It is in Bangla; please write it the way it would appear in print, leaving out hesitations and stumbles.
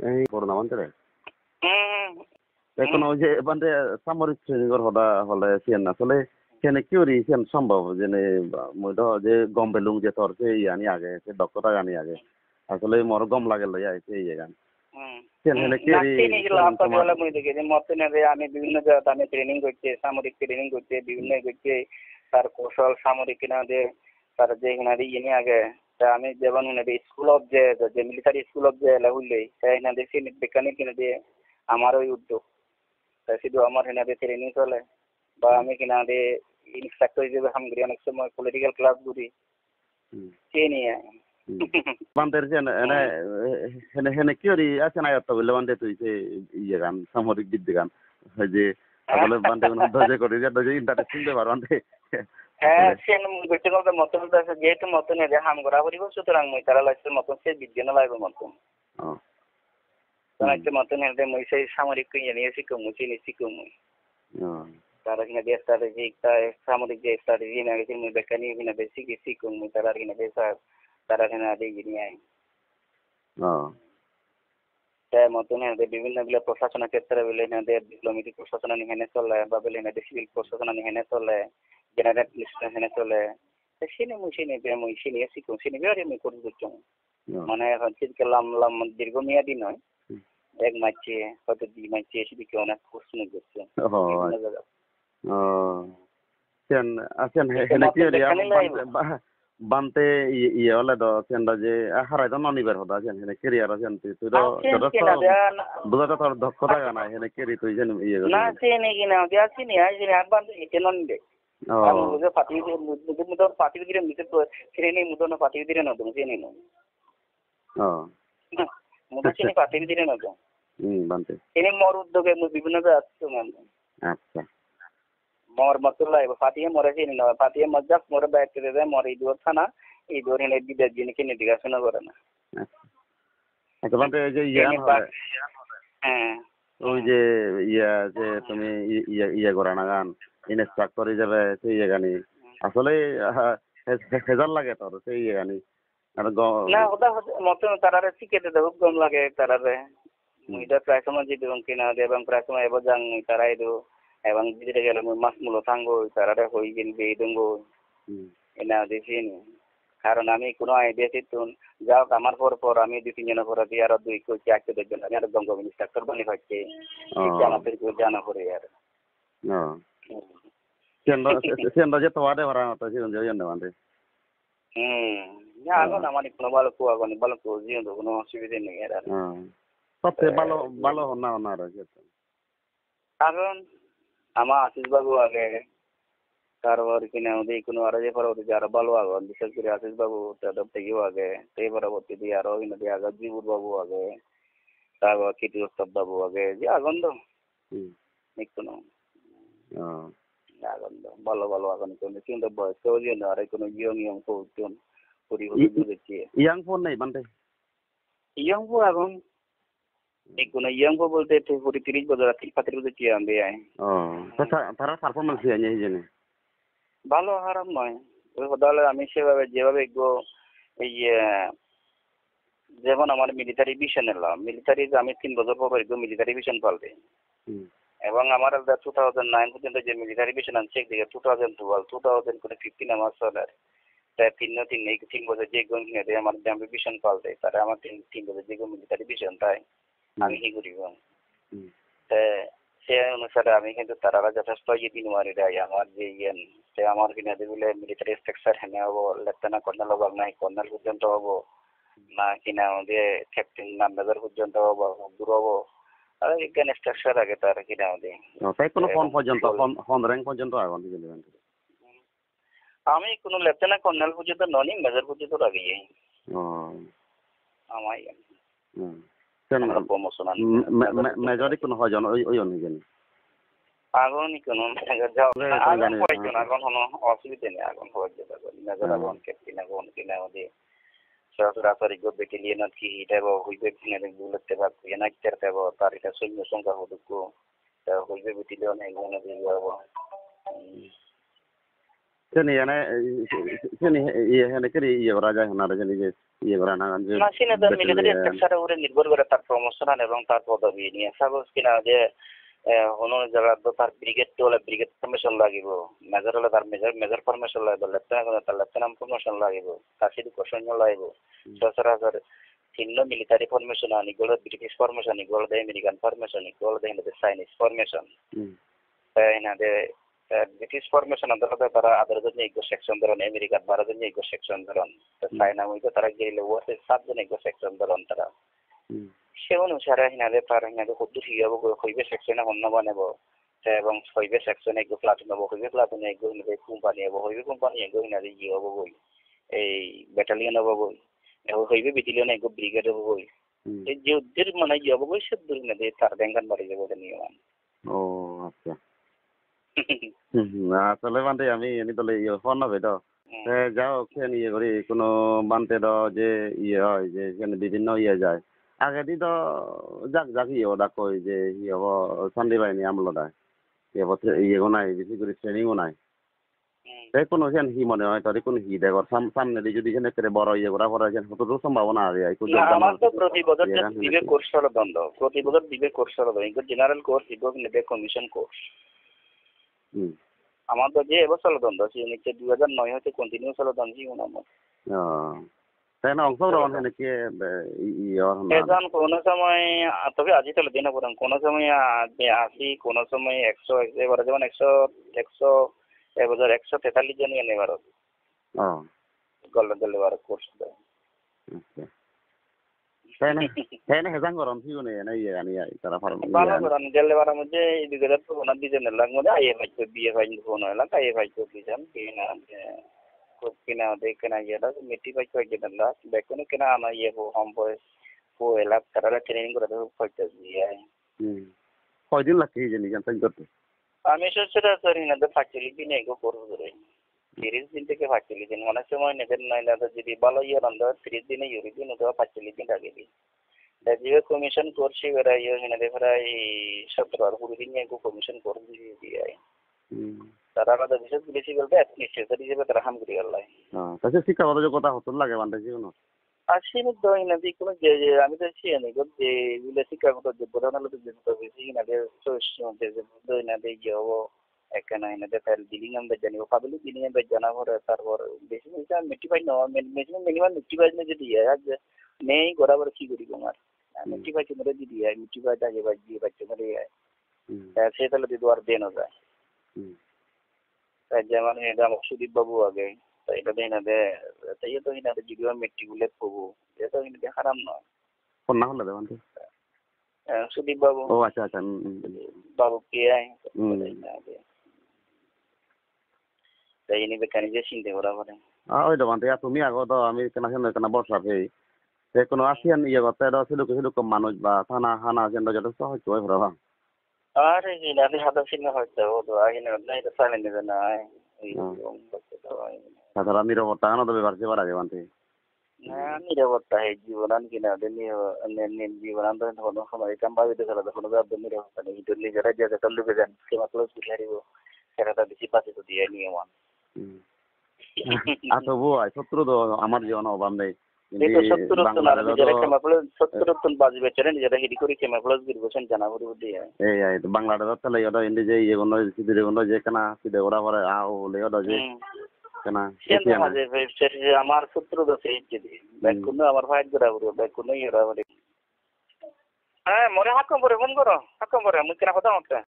এই করোনা মানতে হুম এখন ওই যে মানে সামরিক ট্রেনিংর হদা হলে সিয়ান আসলে সেনে কিউরি সিয়ান সম্ভব যেনে মইদ যে গম বেলুং যে তোর সে ইয়ানি আগে সে ডক্টর গানি আগে আসলে মোর গম লাগে লই আইছে এই গান সিয়ান হেনে কিউরি বলে মই দেখি যে মতনে যে আমি বিভিন্ন জায়গাতে আমি ট্রেনিং করছি সামরিক ট্রেনিং করছি বিভিন্ন করছি তার কৌশল সামরিক কিনা যে তার যে কিনা ইনি আগে তা আমি যেমন স্কুল অফ যে মিলিটারি স্কুল অফ যে লাহুলই তাই না দেখি বিজ্ঞানী কিনা দিয়ে আমার ওই উদ্যোগ তাই শুধু আমার হেনাদের ট্রেনিং চলে বা আমি কিনা দিয়ে ইনস্ট্রাক্টর হিসেবে হামগিরি অনেক সময় পলিটিক্যাল ক্লাস করি সে নিয়ে বান্দের যেন এনে হেনে হেনে কিউরি আছে না এত বলে বান্দে তুই যে ইয়ে গান সামরিক বিদ্যা গান যে আসলে বান্দে কোন দজে করে যে দজে ইন্টারেস্টিং ব্যাপার বান্দে হ্যাঁ সেন ব্যক্তিগত মতন আছে যেহেতু মতন এদের হাম করা করিব সুতরাং মই তারা লাগছে মতন সে বিজ্ঞান লাগবে মতন একটা মতন এদের মই সেই সামরিক নিয়ে শিখুম চিনি শিখুম তারা কিনা যে স্ট্র্যাটেজি সামরিক যে স্ট্র্যাটেজি না গেছে মই বেকানি কিনা বেশি কি শিখুম তারা কিনা বেশা তারা কিনা দিয়ে নিয়ে আই তাই মতন এদের বিভিন্ন গুলো প্রশাসন ক্ষেত্রে বলে এদের ডিপ্লোমেটিক প্রশাসন নিহেনে চলে বা বলে এদের সিভিল প্রশাসন নিহেনে চলে জেনারেল পুলিশ নিহেনে চলে সিনে মই সিনে শিখুম সিনে বিহারে মই করে দিচ্ছি মানে হচ্ছে লাম দীর্ঘমেয়াদী নয় এক মাসে হয়তো 2 মাসে এসে দিকে অনেক প্রশ্ন করছে বানতে ইয়ে হলে তো সেন্ডা যে হারাই তো ননিবের হতা যেন হেনে কেরিয়ার আছেন তুই তো বুঝাতে তোর দক্ষতা গানা হেনে কেরি তুই যেন ইয়ে না সে নেই কিনা দিয়া চিনি আই যে একবার এতে ননিবে মুঝে পাতি মুদে পাতি দিরে মিতে তো ট্রেনিং মুদে পাতি দিরে না তুমি চিনি না মুদে চিনি পাতি দিরে না তো বানতে এনে মোর উদ্যোগে বিভিন্ন যাচ্ছে মানে আচ্ছা मोर मतुल्ला फातिया मोरे से नहीं फातिया मजाक मोरे बैठ के दे मोर इधर था ना इधर ही नहीं दिया जिन के नहीं दिखा सुना करे ना अच्छा बांटे जो यान হ্যাঁ ওই যে ইয়া যে তুমি ইয়া করা না গান ইনস্ট্রাক্টর হিসেবে সেই ইয়ে গানি আসলে হেজার লাগে তোর সেই ইয়ে গানি না ওটা মত তারারে শিখেতে দেব কম লাগে তারারে মুইটা প্রায় সময় যদি কিনা এবং প্রায় সময় এবার যাং তারাই দো এবং বিদেশে গেলে মাছ মূল্য থাকবো তারা হয়ে গেলবে দেবো এনা দেখিনি কারণ আমি কোনো আইডিয়া চিতুন যাও আমার পর আমি 2-3 জনের পর দিয়ে আরো 2-4 দেখবেন আমি আরো দঙ্গ ইনস্ট্রাক্টর বানি হচ্ছে আমাদের জানা পড়ে আর সেন্ডা যে তোয়ারে ভরা তো জীবন জয়ন বান্দে না এখন আমার কোনো ভালো কুয়া ভালো কুয়া জীবন কোনো অসুবিধা নেই আর সবচেয়ে ভালো ভালো না না আর এখন আমার আশিস বাবু আগে তারপর কিনা ওদের কোনো আর যে পরবর্তী আরো ভালো আগে বিশেষ করে আশিস বাবু তাদের থেকেও আগে সেই পরবর্তী দিয়ে আরো দিয়ে আগে জিবুর বাবু আগে তারপর কীর্তি উৎসব বাবু আগে যে আগন্দ কোনো আগন্দ ভালো ভালো আগন্দ কিন্তু বয়সেও যে না আর কোনো ইয়ং করতেন পরিবর্তন দেখছি ইয়াং ফোন নেই বান্তে ইয়ং ফোন এখন কোনো ইয়ং বলতে 30 বছর 35 বছর কি আমি আই তারা পারফরম্যান্স নিয়ে জানে ভালো খারাপ নয় ওই হদালে আমি সেভাবে যেভাবে এই যেমন আমার মিলিটারি ভিশন এলাম মিলিটারি আমি 3 বছর পর মিলিটারি ভিশন পালবে এবং আমার 2009 পর্যন্ত যে মিলিটারি ভিশন আছে দিকে 2015 আমার চলে তাই 3 বছর যে গণিতে আমার জাম্বি ভিশন পালবে তারা আমার 3 বছর যে মিলিটারি ভিশন তাই আমি কি করিব সে অনুসারে আমি কিন্তু তারা যথেষ্ট ইয়ে দিন মারি দেয় আমার যে ইয়ে সে আমার কিনা দিলে মিলিটারি স্ট্রাকচার হেনে হবো লেফটেন্যান্ট কর্নেল হবো না কর্নেল পর্যন্ত হবো না কিনা আমাদের ক্যাপ্টেন না মেজর পর্যন্ত হবো দূর হবো আর এখান স্ট্রাকচার আগে তার কিনা আমাদের তাই কোনো ফোন পর্যন্ত ফোন র্যাঙ্ক পর্যন্ত আগুন আমি কোনো লেফটেন্যান্ট কর্নেল পর্যন্ত ননি মেজর পর্যন্ত আগে আমার মেজরি কোনো হয় জন ওই অনুযায়ী আগুন কোনো এখন কোনো অসুবিধা নেই এখন হয়ে যাবে মেজর আগুন ক্যাপ্টেন আগুন কিনা আমাদের সরাসরি গড়বে নিয়ে না কি এটা হইবে কিনা বলতে পারবো না করতে পারবো তার এটা সৈন্য সংখ্যা হতো হইবে বিটিলে অনেক মনে দিয়ে যাবো Sini ane sini iya hene kiri iya raja hana raja ni je iya berana je না সিনেদার মিলিটারি স্ট্রাকচারের উপরে নির্ভর করে তার প্রমোশন এবং তার পদবি নিয়ে সাপোজ কিনা যে কোনো জায়গা তো তার ব্রিগেড হলে ব্রিগেড ফরমেশন লাগিব মেজর হলে তার মেজর ফরমেশন লাগিব লেফটেন্যান্ট হলে তার লেফটেন্যান্ট ফরমেশন লাগিব তার সিটি কোশ্চেন লাগিব সচরাচর ভিন্ন মিলিটারি ফরমেশন আনিগুলো ব্রিটিশ ফরমেশন ইগুলো দে আমেরিকান ফরমেশন ইগুলো দে চাইনিজ ফরমেশন এনাদের ব্রিটিশ ফরমেশন আন্দোলনে তারা আদরজন্য এগো সেকশন ধরন আমেরিকার 12 জন এগো সেকশন ধরন চাইনা হইতো তারা গেলে ওতে 7 জন এগো সেকশন ধরন তারা সে অনুসারে হিনাদের তার হিনাদের কত হিয়াবো হইবে সেকশনে হন্য বানাবো এবং হইবে সেকশনে এগো প্লাটুন হবো হইবে প্লাটুনে এগো হিনাদের কোম্পানি হবো হইবে কোম্পানি এগো হিনাদের ই হবো বই এই ব্যাটালিয়ন হবো বই হইবে ব্যাটালিয়ন এগো ব্রিগেড হবো বই এই যে উদ্দের মানে ই হবো বই সব দূর হিনাদের তার ব্যাংকান বাড়ি যাবো নিয়ম ও আচ্ছা আসলে বান্তে আমি এনে তলে ইয়ে ফোন না বেটো যাও খেন ইয়ে করি কোনো বান্তে দ যে ইয়ে হয় যে এখানে বিভিন্ন ইয়ে যায় আগে দি তো যাক যাক ইয়ে ওটা কই যে ইয়ে হবো সান্ডি বাহিনী আমলটা ইয়ে ইয়ে নাই বেশি করে ট্রেনিংও নাই তাই কোনো সেন হি মনে হয় তাদের কোনো হি দেখো সামনে দিয়ে যদি এখানে করে বড় ইয়ে করা পড়া যেন হতো সম্ভাবনা আছে আমার তো প্রতি বছর দিবে কোর্স হলো দণ্ড প্রতি বছর দিবে কোর্স হলো দণ্ড জেনারেল কোর্স দিব নেবে কমিশন কোর্স আমার তো যে এবছর দ্বন্দ্ব আছে নিচে 2009 হতে কন্টিনিউ চলো দ্বন্দ্ব আমার তাই না অংশগ্রহণ হয় নাকি এখন কোনো সময় তবে আজি তাহলে দিন পড়েন কোনো সময় 80 কোনো সময় 100 এবারে যেমন 100 এবার 143 জন এনে এবার গোল্ডেন লেবার কোর্স তাই না হেজাং গরম কি কোনে না ইয়ে আনি তারা ফার্ম ভালো গরম গেলে বারে মধ্যে এই দিকে তো ওনা দিজেন লাগ মধ্যে আইয়ে ভাইতো বিয়ে ভাই ফোন হলা কাইয়ে ভাইতো দিজান কিনা খুব কিনা দেখে না ইয়েটা মিটি ভাই কই গেল না দেখুন কিনা আমার ইয়ে হোম বয়স ও এলাক তারা ট্রেনিং করে দেব কইতে দিয়ে কয়দিন লাগে জানি জানতেন করতে আমি সচরাচর না ফ্যাসিলিটি নেই গো করব করে 30 দিন থেকে ফ্যাসিলিটি অনেক সময় নেবেন নাই না যদি ভালো ইয়ে রান্না 30 দিনে ইউরি দিন তো ফ্যাসিলিটি লাগে দি যে কমিশন করছি এরা ইয়ে না প্রায় 17 আর 20 দিন এগো কমিশন করে দিয়ে তারা আলাদা বিশেষ পুলিশি বলতে অ্যাডমিনিস্ট্রেটর হিসেবে তারা হাম করে গেল তাহলে শিক্ষাগত যোগ্যতা হতো লাগে বান্ধে জীবন আসি না দই না দি কোনো যে আমি তো চিনি না যে বিলে শিক্ষাগত যোগ্যতা না তো যেটা বেশি না যে সোশ্যাল যে দই না দিয়ে যাবো এখানে না তার বিলিং আমরা জানি পাবলি বিলিং আমরা জানা পরে তারপর বেশি মিটা মিটিফাই না মিনিমাম মিটিফাই না যদি আজ নেই বরাবর কি করি তোমার মিটিফাই কে মরে দিদি মিটিফাই আগে বাজি বাচ্চা মরে সে তাহলে দি দুয়ার দেন যায় তাই যেমন এটা সুদীপ বাবু আগে তাই এটা দেই না দে তাই তো হিনা দে জিডিও মেট্রিকুলেট পাবো এটা হিনা দে হারাম নয় কোন না হলো দেওয়ান সুদীপ বাবু ও আচ্ছা আচ্ছা বাবু কে আই তাই ইনি বেকানি যে চিন্তা করা পারে ওই দেওয়ান তুমি আগো তো আমি কেনা বর্ষা পেয়ে যে কোনো আসিয়ান ইয়ে করতে সেরকম মানুষ বা থানা হানা কেন্দ্র যথেষ্ট হয়তো হয় ভরা আরে হিনাদি হাতে সিনে হয়তো তো আগে না এটা সাইলেন্ট নেবে না তাছাড়া নিরাপত্তা কেন তো ব্যাপার সেবার আগে বানতে না নিরাপত্তা এই জীবনান কিনা জীবনান তো কোনো সময় কাম পাবিতে গেলে তো কোনো ব্যাপার নিরাপত্তা নেই তো নিজেরা যে একটা লুকে যান সে মাত্র বুঝারিব সেটা বেশি পাশে তো দিয়ে নিয়ে মান আচ্ছা বই শত্রু তো আমার জীবন অভাব নেই বাংলাদেশ তাহলে ওটা ইন্দি যে ইয়ে কোনো সিধে কোনো যে কেনা সিধে ওরা পরে আও হলে ওটা যে কেনা আমার সূত্র তো সেই যদি ব্যাগ কোনো আমার ফাইট করা বলবো ব্যাগ কোনো ইয়ে হ্যাঁ মনে হাক্কম করে ফোন করো হাক্কম করে মুই কেনা কথা হচ্ছে